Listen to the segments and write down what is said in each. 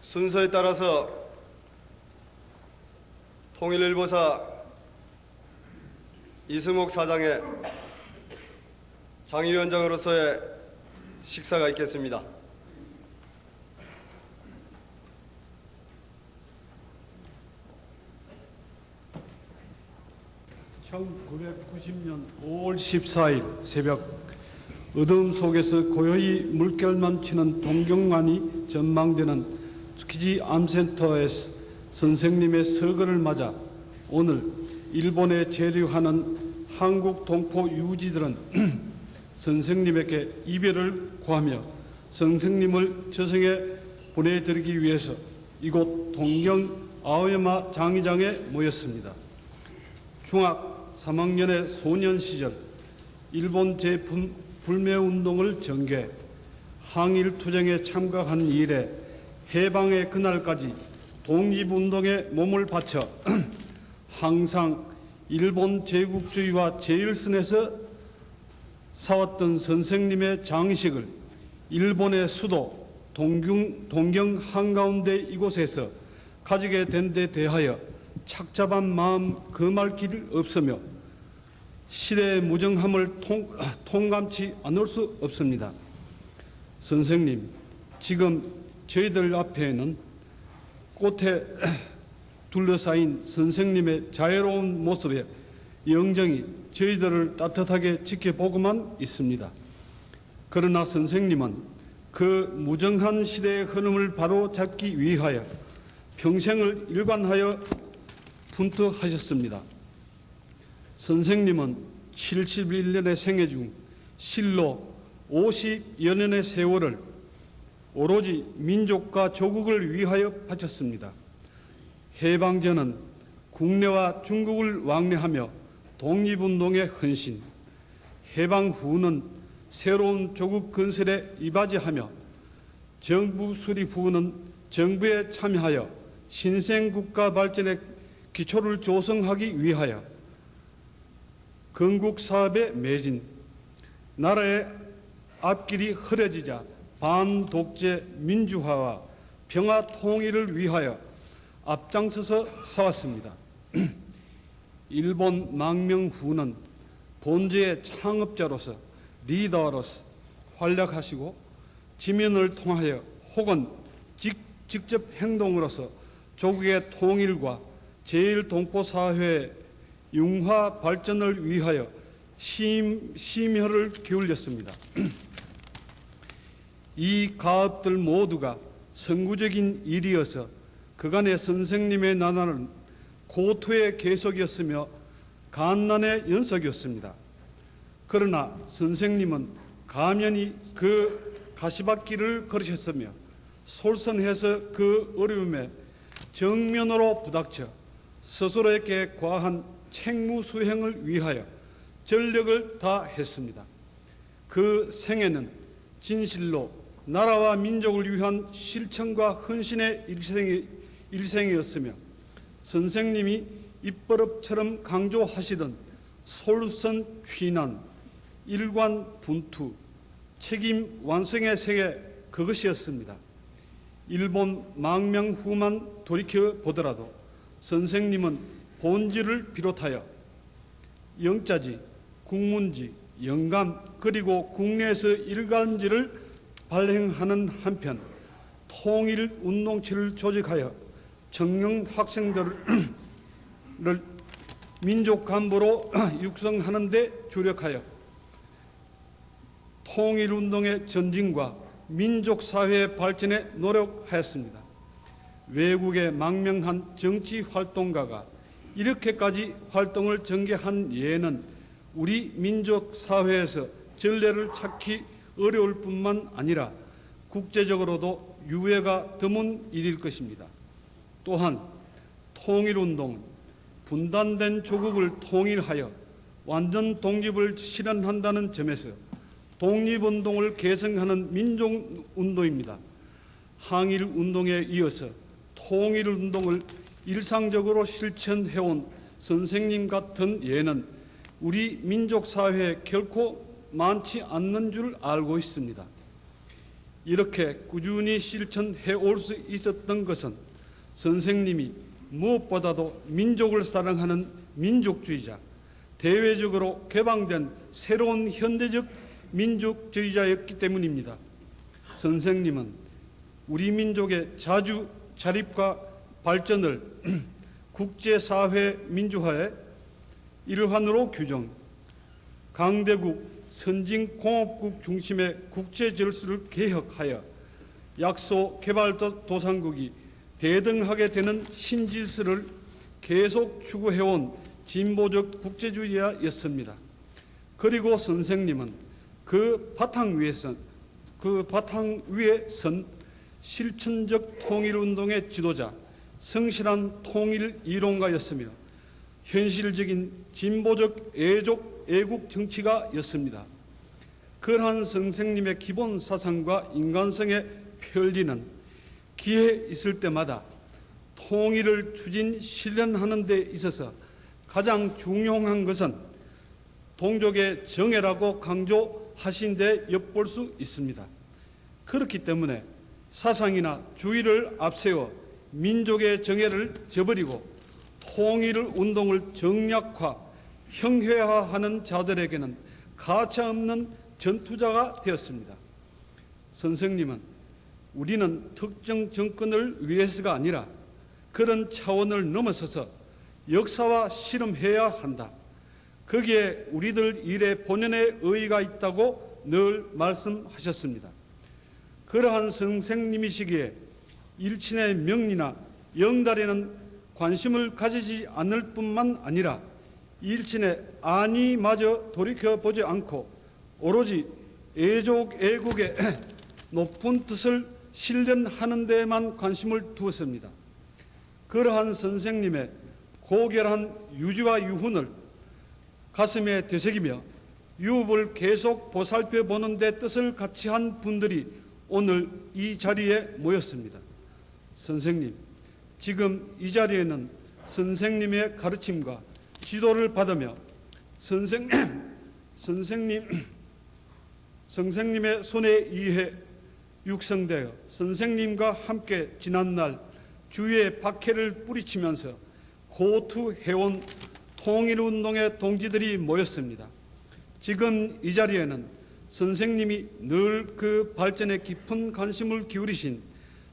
순서에 따라서 통일일보사 이승옥 사장의 장위원장으로서의 식사가 있겠습니다. (1990년 5월 14일) 새벽 어두움 속에서 고요히 물결만 치는 동경만이 전망되는 tsukiji 암센터에서 선생님의 서거를 맞아 오늘 일본에 재류하는 한국 동포 유지들은 선생님에게 이별을 구하며 선생님을 저승에 보내드리기 위해서 이곳 동경 아오야마 장의장에 모였습니다. 중학 3학년의 소년 시절 일본 재불매운동을 전개해 항일투쟁에 참가한 이래 해방의 그날까지 독립운동에 몸을 바쳐 항상 일본 제국주의와 제일선에서 사왔던 선생님의 장식을 일본의 수도 동경 한가운데 이곳에서 가지게 된 데 대하여 착잡한 마음 금할 길 없으며 시대의 무정함을 통감치 않을 수 없습니다. 선생님, 지금 저희들 앞에는 꽃에 둘러싸인 선생님의 자애로운 모습에 영정이 저희들을 따뜻하게 지켜보고만 있습니다. 그러나 선생님은 그 무정한 시대의 흐름을 바로잡기 위하여 평생을 일관하여 분투하셨습니다. 선생님은 71년의 생애 중 실로 50여 년의 세월을 오로지 민족과 조국을 위하여 바쳤습니다. 해방 전은 국내와 중국을 왕래하며 독립운동에 헌신, 해방 후는 새로운 조국 건설에 이바지하며 정부 수립 후는 정부에 참여하여 신생국가 발전의 기초를 조성하기 위하여 건국 사업에 매진, 나라의 앞길이 흐려지자 반독재 민주화와 평화 통일을 위하여 앞장서서 싸웠습니다. 일본 망명 후는 본제의 창업자로서 리더로서 활약하시고 지면을 통하여 혹은 직접 행동으로서 조국의 통일과 제일동포사회의 융화 발전을 위하여 심혈을 기울였습니다. 이 가업들 모두가 선구적인 일이어서 그간의 선생님의 나날은 고토의 계속이었으며 간난의 연속이었습니다. 그러나 선생님은 가면히 그 가시밭길을 걸으셨으며 솔선해서 그 어려움에 정면으로 부닥쳐 스스로에게 과한 책무 수행을 위하여 전력을 다했습니다. 그 생애는 진실로 나라와 민족을 위한 실천과 헌신의 일생이었으며 선생님이 입버릇처럼 강조하시던 솔선취난, 일관분투, 책임 완성의 세계 그것이었습니다. 일본 망명 후만 돌이켜보더라도 선생님은 본지를 비롯하여 영자지, 국문지, 영감 그리고 국내에서 일간지를 발행하는 한편 통일운동체를 조직하여 청년 학생들을 민족간부로 육성하는 데 주력하여 통일운동의 전진과 민족사회의 발전에 노력하였습니다. 외국에 망명한 정치활동가가 이렇게까지 활동을 전개한 예는 우리 민족사회에서 전례를 찾기 어려울 뿐만 아니라 국제적으로도 유해가 드문 일일 것입니다. 또한 통일운동은 분단된 조국을 통일하여 완전 독립을 실현한다는 점에서 독립운동을 계승하는 민족운동입니다. 항일운동에 이어서 통일운동을 일상적으로 실천해온 선생님 같은 예는 우리 민족사회에 결코 많지 않는 줄 알고 있습니다. 이렇게 꾸준히 실천해 올 수 있었던 것은 선생님이 무엇보다도 민족을 사랑하는 민족주의자, 대외적으로 개방된 새로운 현대적 민족주의자였기 때문입니다. 선생님은 우리 민족의 자주 자립과 발전을 국제사회 민주화의 일환으로 규정, 강대국 선진공업국 중심의 국제 질서를 개혁하여 약소 개발도상국이 대등하게 되는 신질서를 계속 추구해온 진보적 국제주의자였습니다. 그리고 선생님은 그 바탕 위에 선 실천적 통일운동의 지도자, 성실한 통일 이론가였으며 현실적인 진보적 애국 정치가였습니다. 그러한 선생님의 기본 사상과 인간성의 편리는 기회 있을 때마다 통일을 추진 실현하는 데 있어서 가장 중요한 것은 동족의 정예라고 강조하신 데 엿볼 수 있습니다. 그렇기 때문에 사상이나 주의를 앞세워 민족의 정예를 저버리고 통일운동을 정략화, 형회화하는 자들에게는 가차없는 전투자가 되었습니다. 선생님은 우리는 특정 정권을 위해서가 아니라 그런 차원을 넘어서서 역사와 실험해야 한다. 거기에 우리들 일의 본연의 의의가 있다고 늘 말씀하셨습니다. 그러한 선생님이시기에 일친의 명리나 영달에는 관심을 가지지 않을 뿐만 아니라 일친의 안위마저 돌이켜보지 않고 오로지 애족 애국의 높은 뜻을 실현하는 데에만 관심을 두었습니다. 그러한 선생님의 고결한 유지와 유훈을 가슴에 되새기며 유업을 계속 보살펴보는 데 뜻을 같이 한 분들이 오늘 이 자리에 모였습니다. 선생님, 지금 이 자리에는 선생님의 가르침과 지도를 받으며 선생님의 손에 의해 육성되어 선생님과 함께 지난날 주위에 박해를 뿌리치면서 고투해온 통일운동의 동지들이 모였습니다. 지금 이 자리에는 선생님이 늘 그 발전에 깊은 관심을 기울이신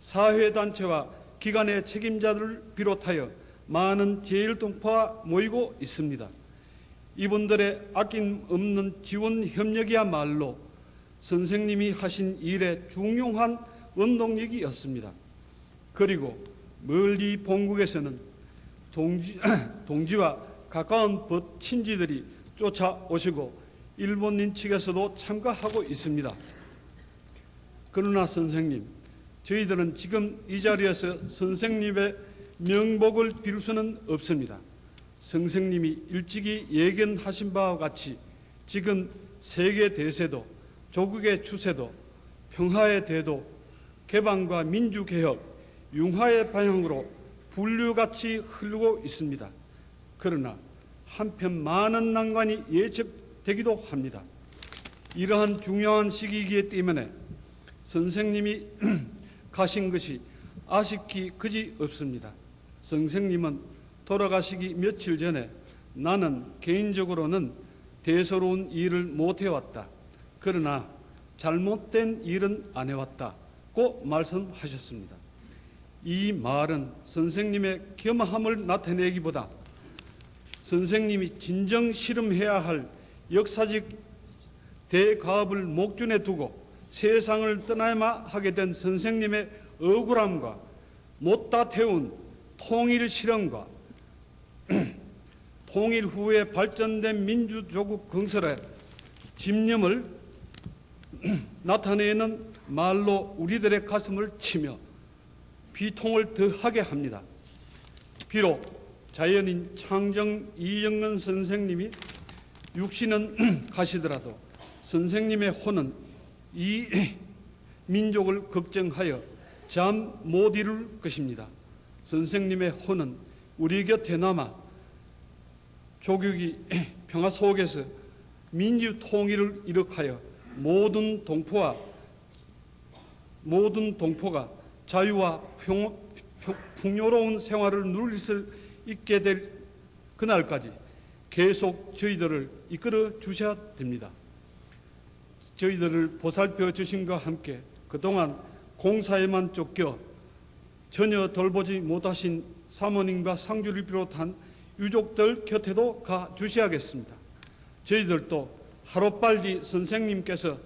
사회단체와 기관의 책임자들을 비롯하여 많은 제1동포가 모이고 있습니다. 이분들의 아낌없는 지원 협력이야말로 선생님이 하신 일의 중요한 원동력이었습니다. 그리고 멀리 본국에서는 동지와 가까운 친지들이 쫓아오시고 일본인 측에서도 참가하고 있습니다. 그러나 선생님, 저희들은 지금 이 자리에서 선생님의 명복을 빌 수는 없습니다. 선생님이 일찍이 예견하신 바와 같이 지금 세계 대세도 조국의 추세도 평화의 대도 개방과 민주개혁 융화의 방향으로 분류같이 흐르고 있습니다. 그러나 한편 많은 난관이 예측되기도 합니다. 이러한 중요한 시기이기 때문에 선생님이 가신 것이 아쉽기 그지 없습니다. 선생님은 돌아가시기 며칠 전에 나는 개인적으로는 대서로운 일을 못해왔다. 그러나 잘못된 일은 안 해왔다고 말씀하셨습니다. 이 말은 선생님의 겸함을 나타내기보다 선생님이 진정 실험해야 할 역사적 대가업을 목전에 두고 세상을 떠나야만 하게 된 선생님의 억울함과 못다 태운 통일 실험과 통일 후에 발전된 민주조국 건설의 집념을 나타내는 말로 우리들의 가슴을 치며 비통을 더하게 합니다. 비록 자연인 창정 이영란 선생님이 육신은 가시더라도 선생님의 혼은 이 민족을 걱정하여 잠 못 이룰 것입니다. 선생님의 혼은 우리 곁에 남아 조국이 평화 속에서 민주 통일을 이룩하여 모든 동포와 모든 동포가 자유와 풍요로운 생활을 누릴 수 있게 될 그날까지 계속 저희들을 이끌어 주셔야 됩니다. 저희들을 보살펴 주심과 함께 그동안 공사에만 쫓겨 전혀 돌보지 못하신 사모님과 상주를 비롯한 유족들 곁에도 가 주셔야겠습니다. 저희들도 하루빨리 선생님께서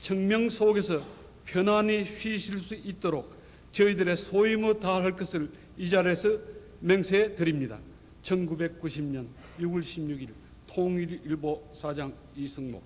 청명 속에서 편안히 쉬실 수 있도록 저희들의 소임을 다할 것을 이 자리에서 맹세해 드립니다. 1990년 6월 16일 통일일보 사장 이승목.